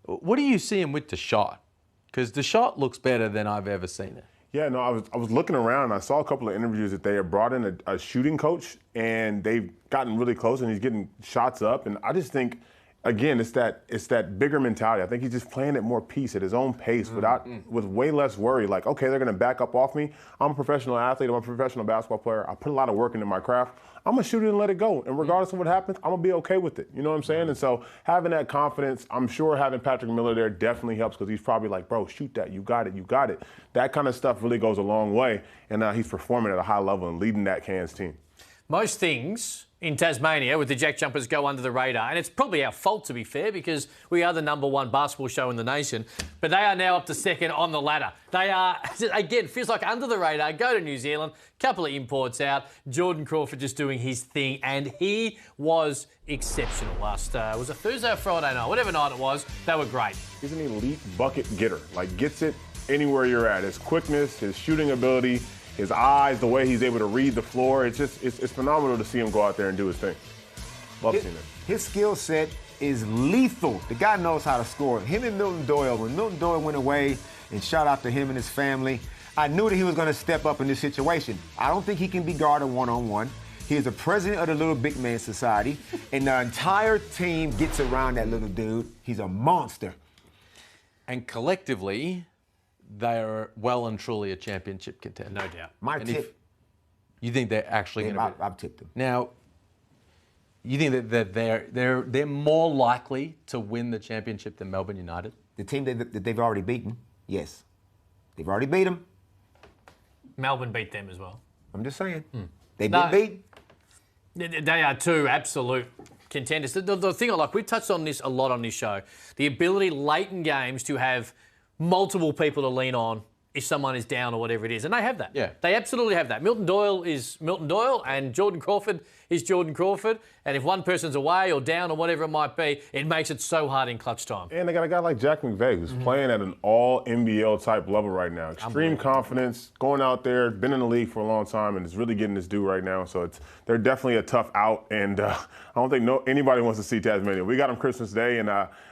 What do you see him with the shot? Because the shot looks better than I've ever seen it. Yeah, no, I was looking around and I saw a couple of interviews that they had brought in a shooting coach and they've gotten really close and he's getting shots up. And I just think, again, it's that bigger mentality. I think he's just playing at more peace at his own pace with way less worry. Like, okay, they're going to back up off me. I'm a professional athlete. I'm a professional basketball player. I put a lot of work into my craft. I'm going to shoot it and let it go. And regardless of what happens, I'm going to be okay with it. You know what I'm saying? And so having that confidence, I'm sure having Patrick Miller there definitely helps because he's probably like, bro, shoot that. You got it. You got it. That kind of stuff really goes a long way. And he's performing at a high level and leading that Cairns team. Most things in Tasmania with the Jack Jumpers go under the radar, and it's probably our fault to be fair because we are the #1 basketball show in the nation, but they are now up to second on the ladder. They are, again, feels like under the radar. Go to New Zealand, couple of imports out, Jordan Crawford just doing his thing, and he was exceptional last, was it Thursday or Friday night? Whatever night it was, they were great. He's an elite bucket getter, like gets it anywhere you're at. His quickness, his shooting ability, his eyes, the way he's able to read the floor, it's phenomenal to see him go out there and do his thing. Love seeing it. His skill set is lethal. The guy knows how to score. Him and Milton Doyle, when Milton Doyle went away, and shout out to him and his family, I knew that he was going to step up in this situation. I don't think he can be guarded one-on-one. He is the president of the Little Big Man Society, and the entire team gets around that little dude. He's a monster. And collectively, they are well and truly a championship contender. No doubt. My tip. You think they're actually going to be... I've tipped them. Now, you think that they're more likely to win the championship than Melbourne United? The team that they've already beaten, yes. They've already beat them. Melbourne beat them as well. I'm just saying. They've been beat. They are two absolute contenders. The thing I like, we've touched on this a lot on this show, the ability late in games to have multiple people to lean on if someone is down or whatever it is. And they have that. Yeah. They absolutely have that. Milton Doyle is Milton Doyle and Jordan Crawford is Jordan Crawford. And if one person's away or down or whatever it might be, it makes it so hard in clutch time. And they got a guy like Jack McVay who's playing at an all-NBL type level right now. Extreme confidence, going out there, been in the league for a long time, and is really getting his due right now. So they're definitely a tough out, and I don't think anybody wants to see Tasmania. We got them Christmas Day, and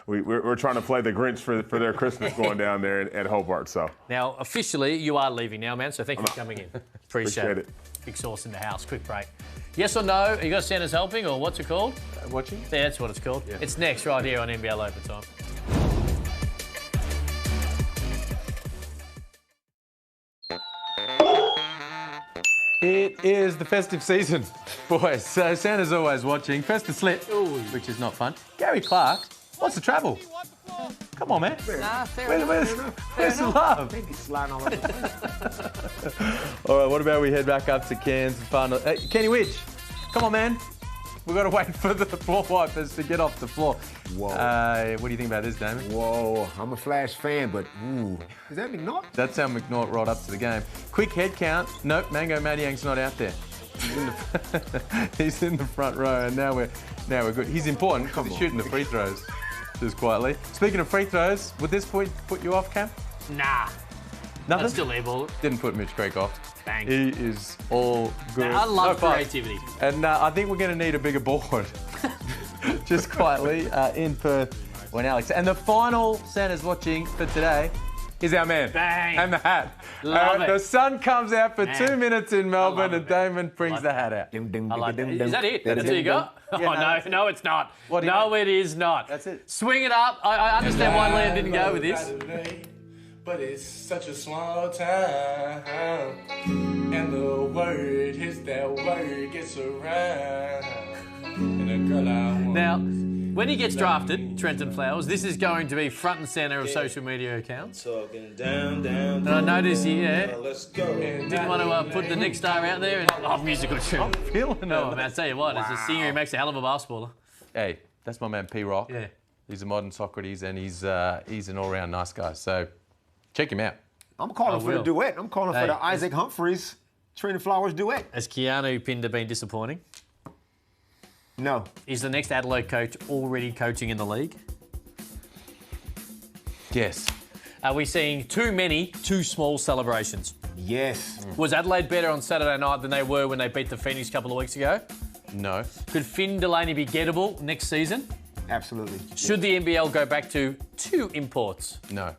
we're trying to play the Grinch for their Christmas going down there at Hobart. So now, officially, you are leaving now, man, so thank you for coming in. Appreciate it. Big sauce in the house. Quick break. Yes or no? You got Santa's helping, or what's it called? Watching? Yeah, that's what it's called. Yeah. It's next right here on NBL Overtime. It is the festive season, boys. So Santa's always watching. First to slip, which is not fun. Gary Clark, what's the travel? Come on, man. Where's the love? All right, what about we head back up to Cairns and find... Hey, Kenny Widge, come on, man. We've got to wait for the floor wipers to get off the floor. Whoa. What do you think about this, Damon? Whoa, I'm a Flash fan, but ooh. Is that McNaught? That's how McNaught rolled up to the game. Quick head count. Nope, Mango Madiang's not out there. He's in the front row, and now we're good. He's important because he's shooting the free throws just quietly. Speaking of free throws, would this put you off, Cam? Nah. Nothing? That's still airball. Didn't put Mitch Creek off. Bang. He is all good. I love creativity. And I think we're going to need a bigger board. Just quietly in Perth when Alex. And the final Santa's watching for today is our man. Bang. And the hat. Love it. The sun comes out for Man. 2 minutes in Melbourne and it, Damon brings the hat out. I like that. Is that it? That's all you got? Yeah, no, it's not. What do you No, mean? it is not. That's it. Swing it up. I understand why Liam didn't go with this. But it's such a small time, and the word is that word gets around. And the girl I want. Now, when he gets drafted, Trenton Flowers, this is going to be front and centre of social media accounts. Talking down, And I noticed he let's go. didn't want to put the next star out there. And, musical tune. Feeling No, it. man, I tell you what, as a singer, he makes a hell of a basketballer. Hey, that's my man P-Rock. Yeah. He's a modern Socrates and he's an all-round nice guy. So check him out. I'm calling for the duet. I'm calling for the Isaac Humphries, Trina Flowers duet. Has Keanu Pinder been disappointing? No. Is the next Adelaide coach already coaching in the league? Yes. Are we seeing too small celebrations? Yes. Was Adelaide better on Saturday night than they were when they beat the Phoenix a couple of weeks ago? No. Could Finn Delaney be gettable next season? Absolutely. Should the NBL go back to 2 imports? No.